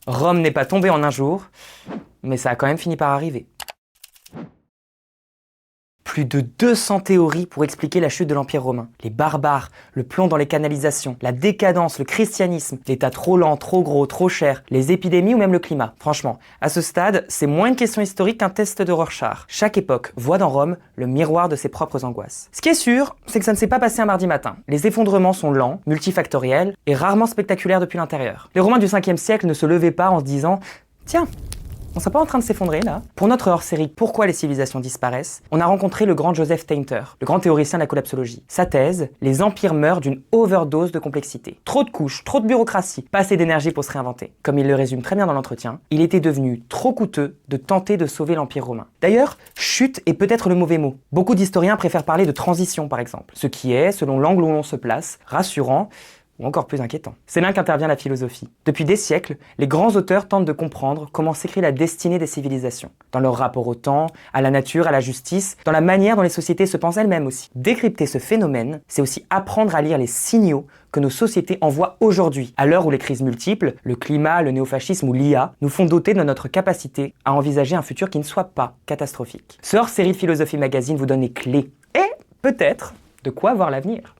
Rome n'est pas tombée en un jour, mais ça a quand même fini par arriver. Plus de 200 théories pour expliquer la chute de l'Empire romain. Les barbares, le plomb dans les canalisations, la décadence, le christianisme, l'État trop lent, trop gros, trop cher, les épidémies ou même le climat. Franchement, à ce stade, c'est moins une question historique qu'un test de Rorschach. Chaque époque voit dans Rome le miroir de ses propres angoisses. Ce qui est sûr, c'est que ça ne s'est pas passé un mardi matin. Les effondrements sont lents, multifactoriels et rarement spectaculaires depuis l'intérieur. Les Romains du 5e siècle ne se levaient pas en se disant « Tiens, on n'est pas en train de s'effondrer là ?» Pour notre hors-série Pourquoi les civilisations disparaissent, on a rencontré le grand Joseph Tainter, le grand théoricien de la collapsologie. Sa thèse, les empires meurent d'une overdose de complexité. Trop de couches, trop de bureaucratie, pas assez d'énergie pour se réinventer. Comme il le résume très bien dans l'entretien, il était devenu trop coûteux de tenter de sauver l'Empire romain. D'ailleurs, chute est peut-être le mauvais mot. Beaucoup d'historiens préfèrent parler de transition par exemple, ce qui est, selon l'angle où l'on se place, rassurant, ou encore plus inquiétant. C'est là qu'intervient la philosophie. Depuis des siècles, les grands auteurs tentent de comprendre comment s'écrit la destinée des civilisations, dans leur rapport au temps, à la nature, à la justice, dans la manière dont les sociétés se pensent elles-mêmes aussi. Décrypter ce phénomène, c'est aussi apprendre à lire les signaux que nos sociétés envoient aujourd'hui, à l'heure où les crises multiples, le climat, le néofascisme ou l'IA, nous font doter de notre capacité à envisager un futur qui ne soit pas catastrophique. Ce hors-série de Philosophie Magazine vous donne les clés, et peut-être de quoi voir l'avenir.